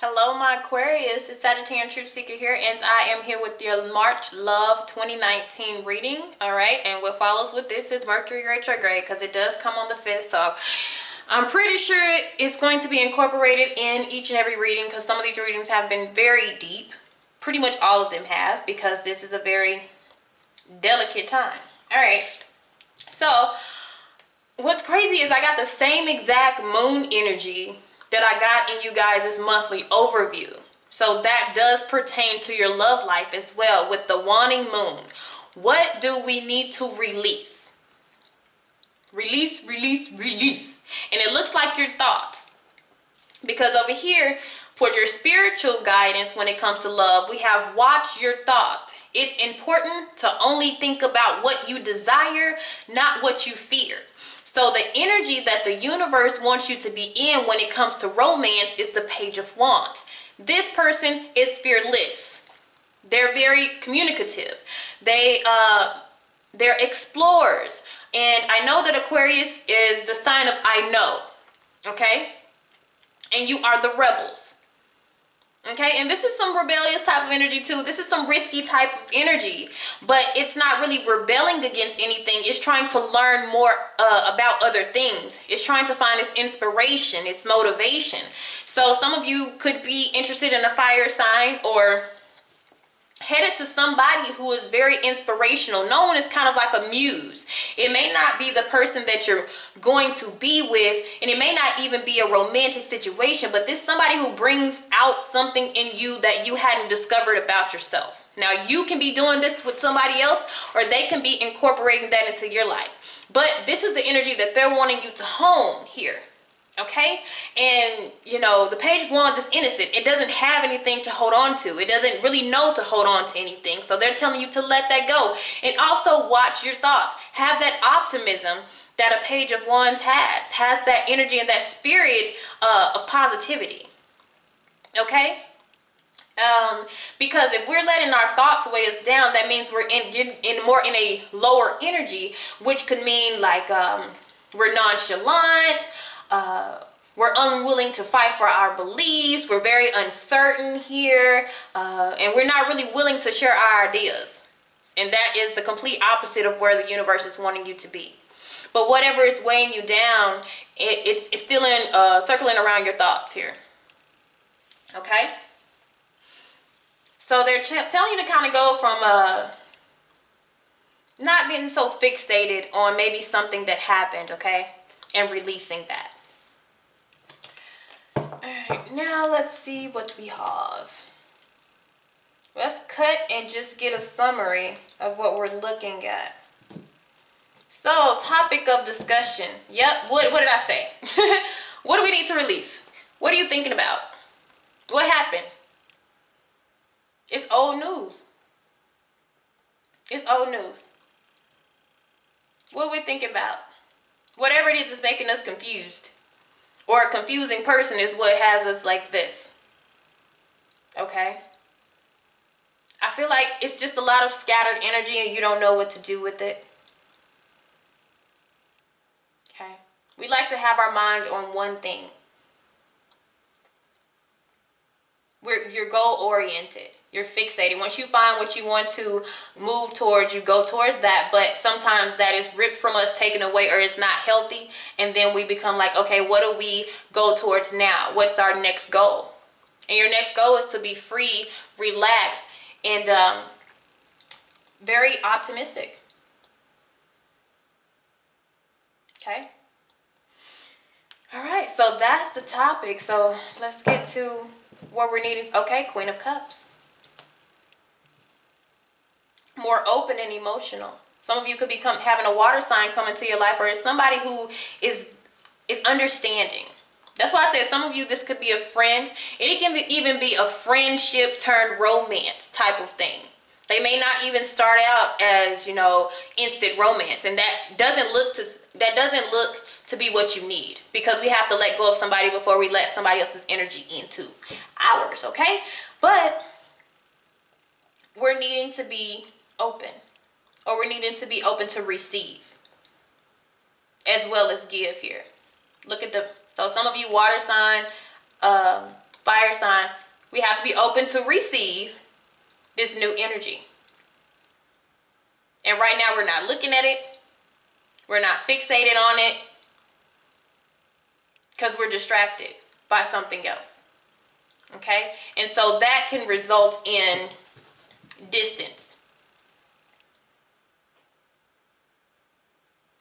Hello, my Aquarius. It's Sagittarian Truth Seeker here, and I am here with your March Love 2019 reading. All right, and what follows with this is Mercury retrograde, because it does come on the 5th. So I'm pretty sure it's going to be incorporated in each and every reading, because some of these readings have been very deep. Pretty much all of them have, because this is a very delicate time. All right, so what's crazy is I got the same exact moon energy that I got in you guys' monthly overview. So that does pertain to your love life as well with the waning moon. What do we need to release? Release, release, release. And it looks like your thoughts. Because over here, for your spiritual guidance when it comes to love, we have watch your thoughts. It's important to only think about what you desire, not what you fear. So the energy that the universe wants you to be in when it comes to romance is the Page of Wands. This person is fearless. They're very communicative. They're explorers. And I know that Aquarius is the sign of I know. Okay? And you are the rebels. Okay, and this is some rebellious type of energy too. This is some risky type of energy, but it's not really rebelling against anything. It's trying to learn more about other things. It's trying to find its inspiration, its motivation. So some of you could be interested in a fire sign or headed to somebody who is very inspirational. No one is kind of like a muse. It may not be the person that you're going to be with, and it may not even be a romantic situation, but this is somebody who brings out something in you that you hadn't discovered about yourself. Now, you can be doing this with somebody else, or they can be incorporating that into your life. But this is the energy that they're wanting you to hone here. Okay, and you know, the Page of Wands is innocent. It doesn't have anything to hold on to. It doesn't really know to hold on to anything. So they're telling you to let that go. And also watch your thoughts. Have that optimism that a Page of Wands has that energy and that spirit of positivity. Okay, because if we're letting our thoughts weigh us down, that means we're more in a lower energy, which could mean like we're nonchalant. We're unwilling to fight for our beliefs. We're very uncertain here, and we're not really willing to share our ideas. And that is the complete opposite of where the universe is wanting you to be. But whatever is weighing you down, it's still circling around your thoughts here. Okay? So they're telling you to kind of go from not being so fixated on maybe something that happened, okay? And releasing that. Alright, now let's see what we have. Let's cut and just get a summary of what we're looking at. So, topic of discussion. Yep, what did I say? What do we need to release? What are you thinking about? What happened? It's old news. It's old news. What are we thinking about? Whatever it is making us confused. Or a confusing person is what has us like this. Okay? I feel like it's just a lot of scattered energy and you don't know what to do with it. Okay? We like to have our mind on one thing. You're goal-oriented. You're fixated. Once you find what you want to move towards, you go towards that. But sometimes that is ripped from us, taken away, or it's not healthy. And then we become like, okay, what do we go towards now? What's our next goal? And your next goal is to be free, relaxed, and very optimistic. Okay? All right, so that's the topic. So let's get to what we're needing. Okay, Queen of Cups. More open and emotional. Some of you could be having a water sign come into your life, or it's somebody who is understanding. That's why I said some of you, this could be a friend. It can even be a friendship turned romance type of thing. They may not even start out as, you know, instant romance, and that doesn't look to be what you need, because we have to let go of somebody before we let somebody else's energy into ours. Okay, but we're needing to be open, or we're needing to be open to receive as well as give here. Look at so some of you water sign, fire sign, we have to be open to receive this new energy. And right now we're not looking at it. We're not fixated on it because we're distracted by something else. Okay? And so that can result in distance.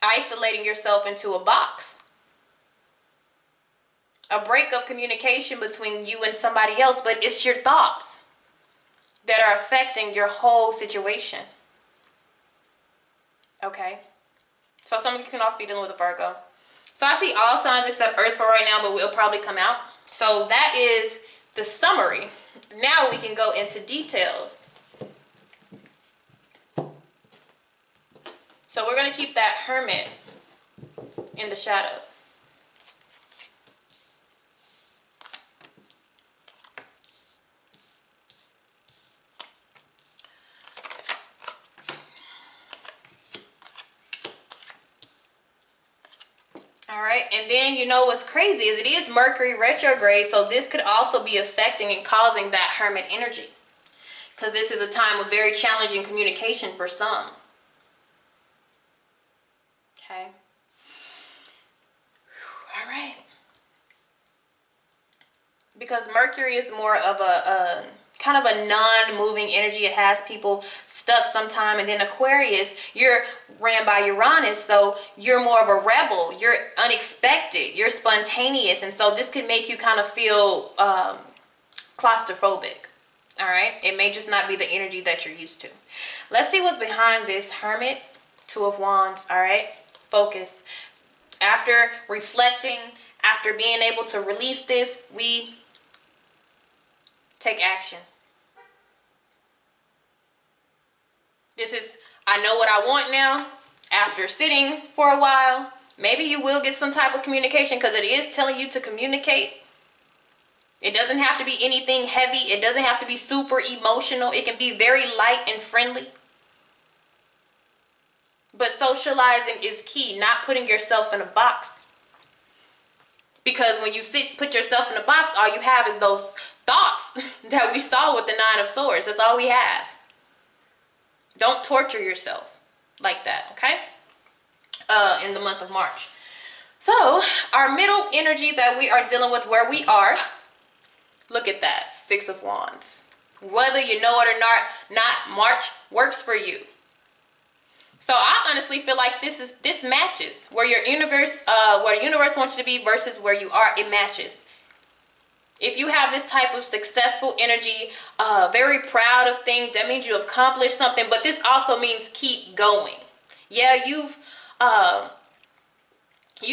Isolating yourself into a box. A break of communication between you and somebody else, but it's your thoughts that are affecting your whole situation. Okay? So some of you can also be dealing with a Virgo. So I see all signs except Earth for right now, but we'll probably come out. So that is the summary. Now we can go into details. So we're going to keep that Hermit in the shadows. All right, and then you know what's crazy is it is Mercury retrograde, so this could also be affecting and causing that Hermit energy, because this is a time of very challenging communication for some. Okay. All right. Because Mercury is more of a kind of a non-moving energy. It has people stuck sometime. And then Aquarius, you're ran by Uranus, so you're more of a rebel. You're unexpected. You're spontaneous. And so this could make you kind of feel claustrophobic. All right? It may just not be the energy that you're used to. Let's see what's behind this Hermit, Two of Wands. All right? Focus. After reflecting, after being able to release this, we take action. This is, I know what I want now. After sitting for a while, maybe you will get some type of communication, because it is telling you to communicate. It doesn't have to be anything heavy. It doesn't have to be super emotional. It can be very light and friendly. But socializing is key, not putting yourself in a box. Because when you put yourself in a box, all you have is those thoughts that we saw with the Nine of Swords. That's all we have. Don't torture yourself like that, okay? In the month of March. So, our middle energy that we are dealing with, where we are, look at that, Six of Wands. Whether you know it or not, March works for you. So I honestly feel like this matches where your universe, where the universe wants you to be versus where you are. It matches. If you have this type of successful energy, very proud of things, that means you accomplished something. But this also means keep going. Yeah, you've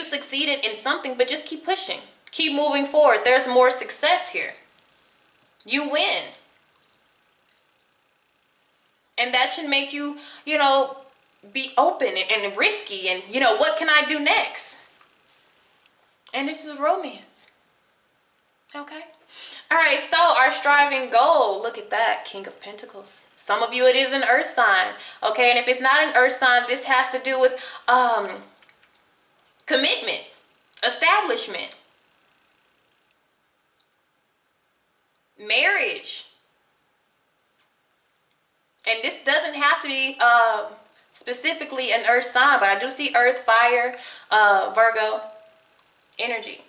succeeded in something, but just keep pushing. Keep moving forward. There's more success here. You win. And that should make you, be open and risky, and what can I do next? And this is romance. Okay. All right, so our striving goal, look at that, King of Pentacles. Some of you, it is an earth sign. Okay, and if it's not an earth sign, this has to do with commitment, establishment, marriage. And this doesn't have to be specifically an earth sign, but I do see earth, fire, Virgo energy.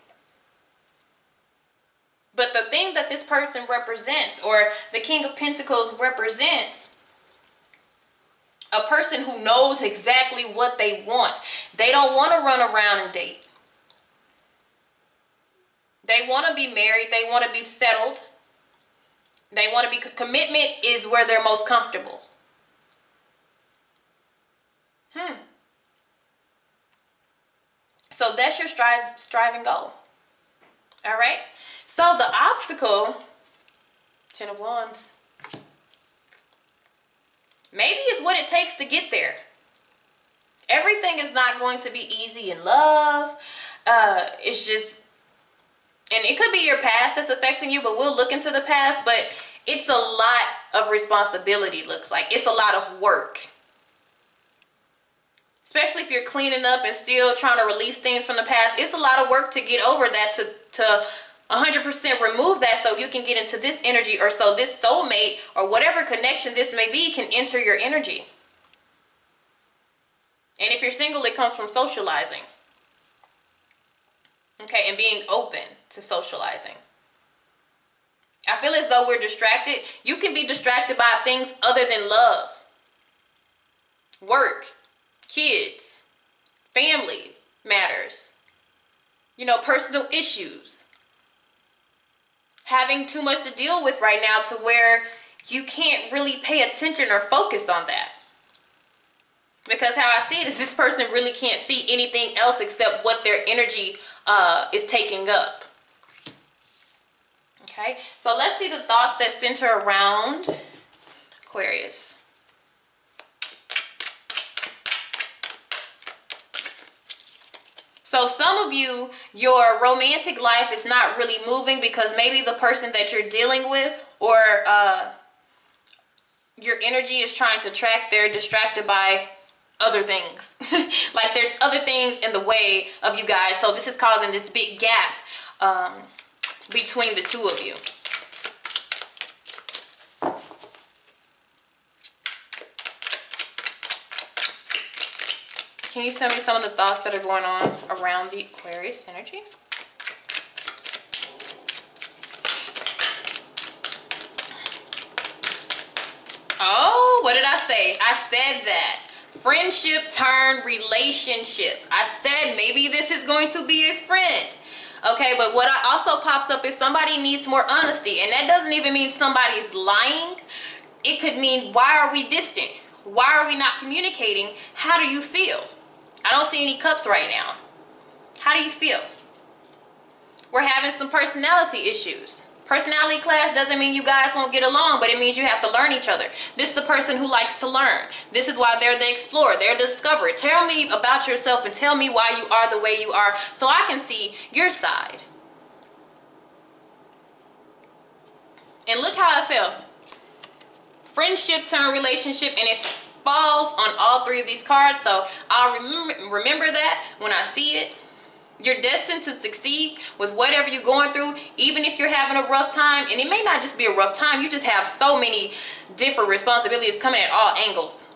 But the thing that this person represents, or the King of Pentacles represents, a person who knows exactly what they want. They don't want to run around and date. They want to be married. They want to be settled. They want to be, commitment is where they're most comfortable. So that's your striving goal. All right. So the obstacle, Ten of Wands, maybe it's what it takes to get there. Everything is not going to be easy in love. It's just, and it could be your past that's affecting you, but we'll look into the past. But it's a lot of responsibility, looks like. It's a lot of work. Especially if you're cleaning up and still trying to release things from the past. It's a lot of work to get over that, to 100% remove that so you can get into this energy, or so this soulmate or whatever connection this may be can enter your energy. And if you're single, it comes from socializing. Okay, and being open to socializing. I feel as though we're distracted. You can be distracted by things other than love. Work, kids, family matters. You know, personal issues. Having too much to deal with right now to where you can't really pay attention or focus on that. Because how I see it is this person really can't see anything else except what their energy is taking up. Okay, so let's see the thoughts that center around Aquarius. So some of you, your romantic life is not really moving because maybe the person that you're dealing with or your energy is trying to track, they're distracted by other things. Like there's other things in the way of you guys. So this is causing this big gap between the two of you. Can you tell me some of the thoughts that are going on around the Aquarius energy? Oh, what did I say? I said that. Friendship turn relationship. I said maybe this is going to be a friend. Okay, but what also pops up is somebody needs more honesty. And that doesn't even mean somebody's lying. It could mean, why are we distant? Why are we not communicating? How do you feel? I don't see any cups right now. How do you feel? We're having some personality issues. Personality clash doesn't mean you guys won't get along, but it means you have to learn each other. This is the person who likes to learn. This is why they're the explorer. They're the discoverer. Tell me about yourself and tell me why you are the way you are so I can see your side. And look how I felt. Friendship turn relationship, and it falls on all three of these cards. So I'll remember that when I see it. You're destined to succeed with whatever you're going through, even if you're having a rough time. And it may not just be a rough time. You just have so many different responsibilities coming at all angles.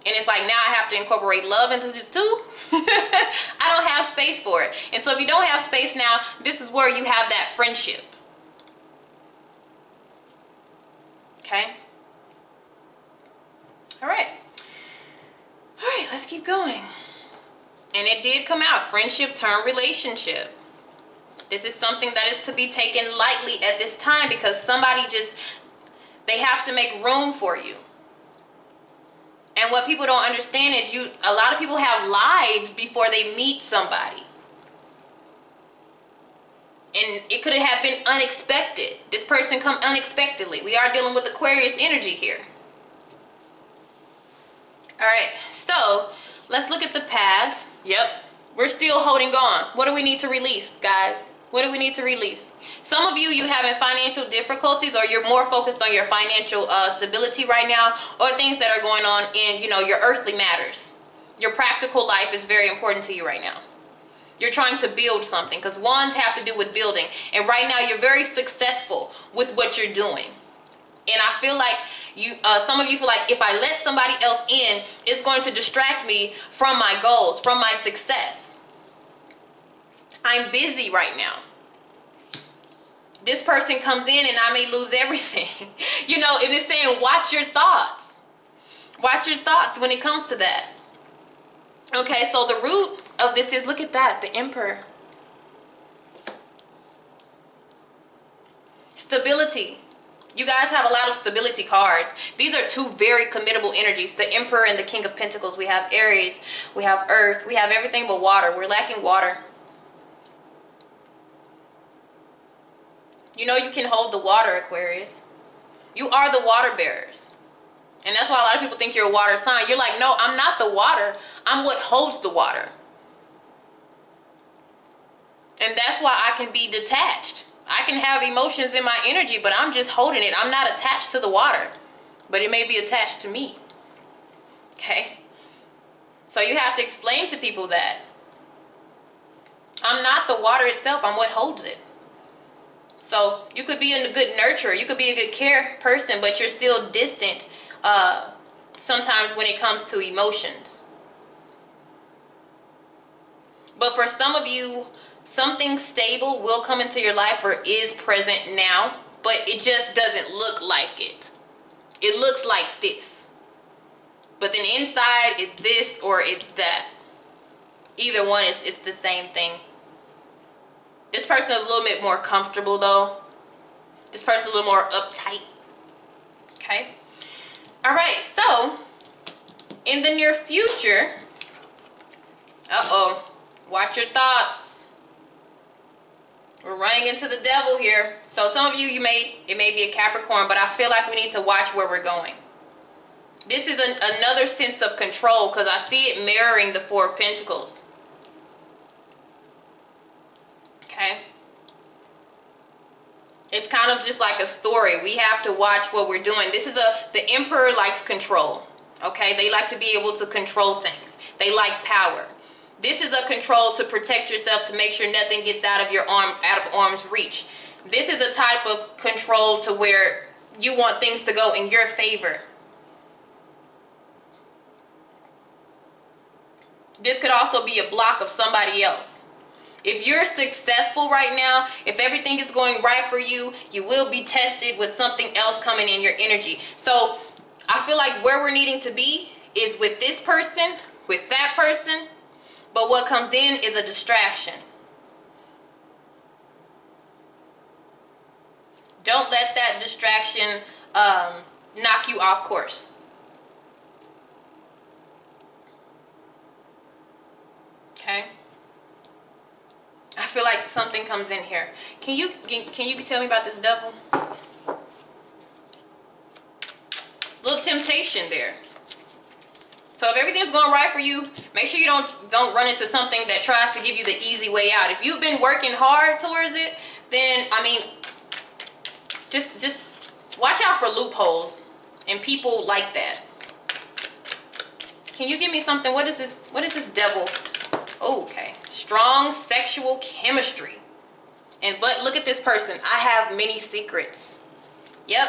And it's like, now I have to incorporate love into this too. I don't have space for it. And so if you don't have space now, this is where you have that friendship. Okay? All right. All right, let's keep going. And it did come out, friendship turn relationship. This is something that is to be taken lightly at this time because somebody they have to make room for you. And what people don't understand is a lot of people have lives before they meet somebody. And it could have been unexpected. This person come unexpectedly. We are dealing with Aquarius energy here. All right, so let's look at the past. Yep, we're still holding on. What do we need to release, guys? What do we need to release? Some of you having financial difficulties, or you're more focused on your financial stability right now, or things that are going on in, your earthly matters. Your practical life is very important to you right now. You're trying to build something because wands have to do with building. And right now you're very successful with what you're doing. And I feel like some of you feel like if I let somebody else in, it's going to distract me from my goals, from my success. I'm busy right now. This person comes in and I may lose everything. And it's saying watch your thoughts. Watch your thoughts when it comes to that. Okay, so the root of this is, look at that, the Emperor. Stability. You guys have a lot of stability cards. These are two very committable energies. The Emperor and the King of Pentacles. We have Aries. We have Earth. We have everything but water. We're lacking water. You can hold the water, Aquarius. You are the water bearers. And that's why a lot of people think you're a water sign. You're like, no, I'm not the water. I'm what holds the water. And that's why I can be detached. I can have emotions in my energy, but I'm just holding it. I'm not attached to the water, but it may be attached to me. Okay? So you have to explain to people that I'm not the water itself. I'm what holds it. So you could be a good nurturer, you could be a good care person, but you're still distant sometimes when it comes to emotions. But for some of you, something stable will come into your life or is present now, but it just doesn't look like it. It looks like this. But then inside it's this or it's that. Either one, it's the same thing. This person is a little bit more comfortable though. This person is a little more uptight. Okay? Alright, so in the near future, watch your thoughts. We're running into the devil here. So some of you, it may be a Capricorn, but I feel like we need to watch where we're going. This is another sense of control because I see it mirroring the Four of Pentacles. Okay? It's kind of just like a story. We have to watch what we're doing. The Emperor likes control. Okay? They like to be able to control things. They like power. This is a control to protect yourself, to make sure nothing gets out of arm's reach. This is a type of control to where you want things to go in your favor. This could also be a block of somebody else. If you're successful right now, if everything is going right for you, you will be tested with something else coming in your energy. So I feel like where we're needing to be is with this person, with that person. But what comes in is a distraction. Don't let that distraction knock you off course. Okay? I feel like something comes in here. Can you tell me about this devil? It's a little temptation there. So if everything's going right for you, make sure you don't run into something that tries to give you the easy way out. If you've been working hard towards it, then I mean, just watch out for loopholes and people like that. Can you give me something? What is this? What is this devil? Okay, strong sexual chemistry. But look at this person. I have many secrets. Yep.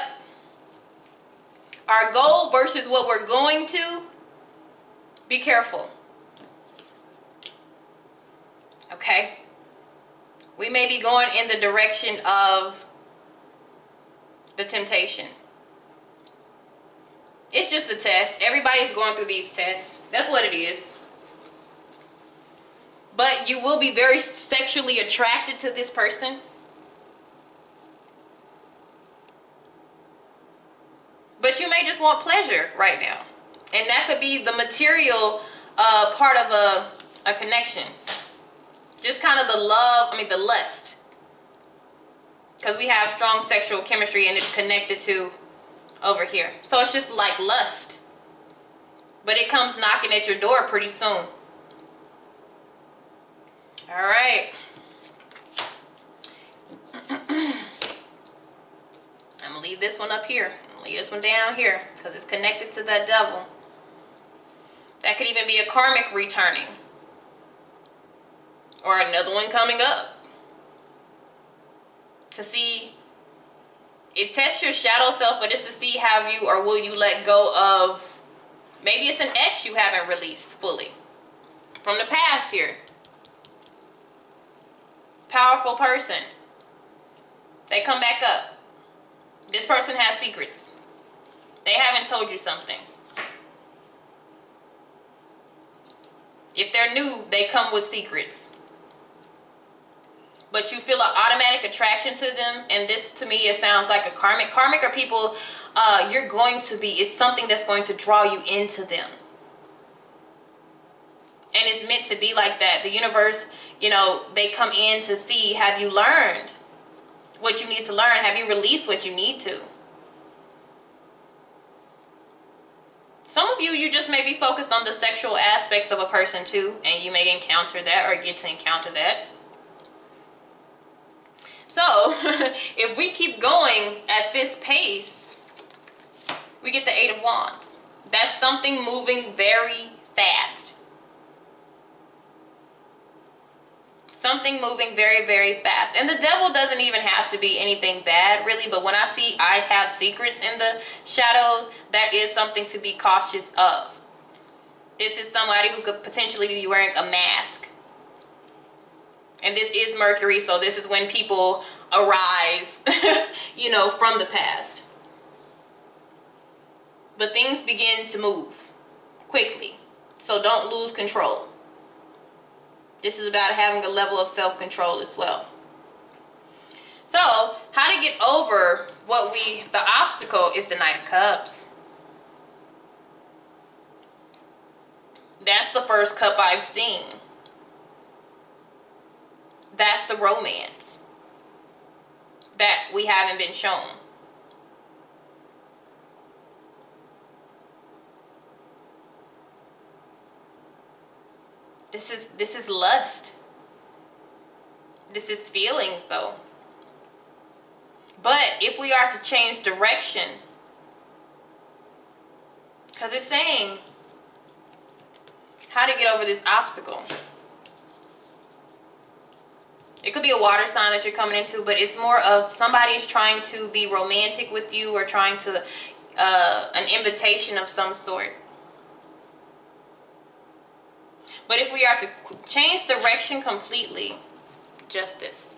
Our goal versus what we're going to. Be careful. Okay? We may be going in the direction of the temptation. It's just a test. Everybody's going through these tests. That's what it is. But you will be very sexually attracted to this person. But you may just want pleasure right now. And that could be the material part of a connection. Just kind of the lust. Because we have strong sexual chemistry and it's connected to over here. So it's just like lust. But it comes knocking at your door pretty soon. Alright. I'm going to leave this one up here. I'm going to leave this one down here. Because it's connected to that devil. That could even be a karmic returning. Or another one coming up. To see, it tests your shadow self, but it's to see have you or will you let go of, maybe it's an ex you haven't released fully. From the past here. Powerful person. They come back up. This person has secrets. They haven't told you something. If they're new, they come with secrets. But you feel an automatic attraction to them. And this, to me, it sounds like a karmic. Karmic are people you're going to be. It's something that's going to draw you into them. And it's meant to be like that. The universe, they come in to see, have you learned what you need to learn? Have you released what you need to? Some of you just may be focused on the sexual aspects of a person too, and you may encounter that or get to encounter that. So, if we keep going at this pace, we get the Eight of Wands. That's something moving very fast. Something moving very, very fast. And the devil doesn't even have to be anything bad, really. But when I see I have secrets in the shadows, that is something to be cautious of. This is somebody who could potentially be wearing a mask. And this is Mercury, so this is when people arise, you know, from the past. But things begin to move quickly. So don't lose control. This is about having a level of self-control as well. So, how to get over the obstacle is the Knight of Cups. That's the first cup I've seen. That's the romance that we haven't been shown. This is lust. This is feelings, though. But if we are to change direction, because it's saying how to get over this obstacle. It could be a water sign that you're coming into, but it's more of somebody's trying to be romantic with you or trying to, an invitation of some sort. But if we are to change direction completely, Justice.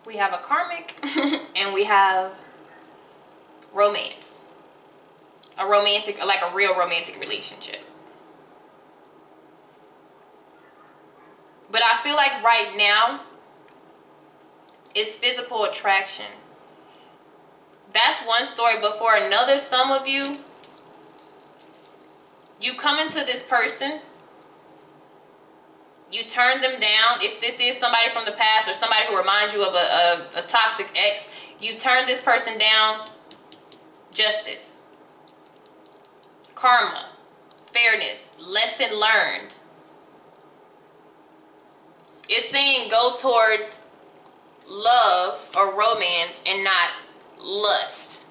We have a karmic and we have romance. A romantic, like a real romantic relationship. But I feel like right now, it's physical attraction. That's one story, but for another, some of you, you come into this person, you turn them down. If this is somebody from the past or somebody who reminds you of a toxic ex, you turn this person down. Justice, karma, fairness, lesson learned. It's saying go towards love or romance and not lust.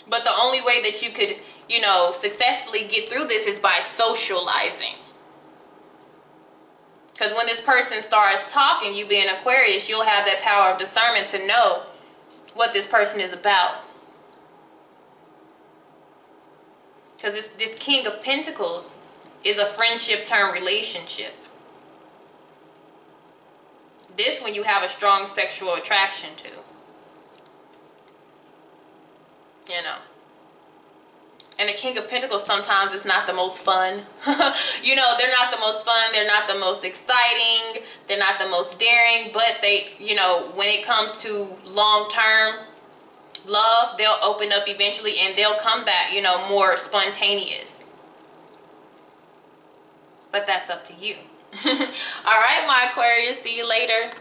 But the only way that you could, you know, successfully get through this is by socializing. Because when this person starts talking, you being Aquarius, you'll have that power of discernment to know what this person is about. Because this King of Pentacles is a friendship term relationship. This one you have a strong sexual attraction to. You know. And the King of Pentacles sometimes is not the most fun. You know, they're not the most fun. They're not the most exciting. They're not the most daring. But they, you know, when it comes to long-term love, they'll open up eventually and they'll come that, you know, more spontaneous. But that's up to you. All right, my Aquarius. See you later.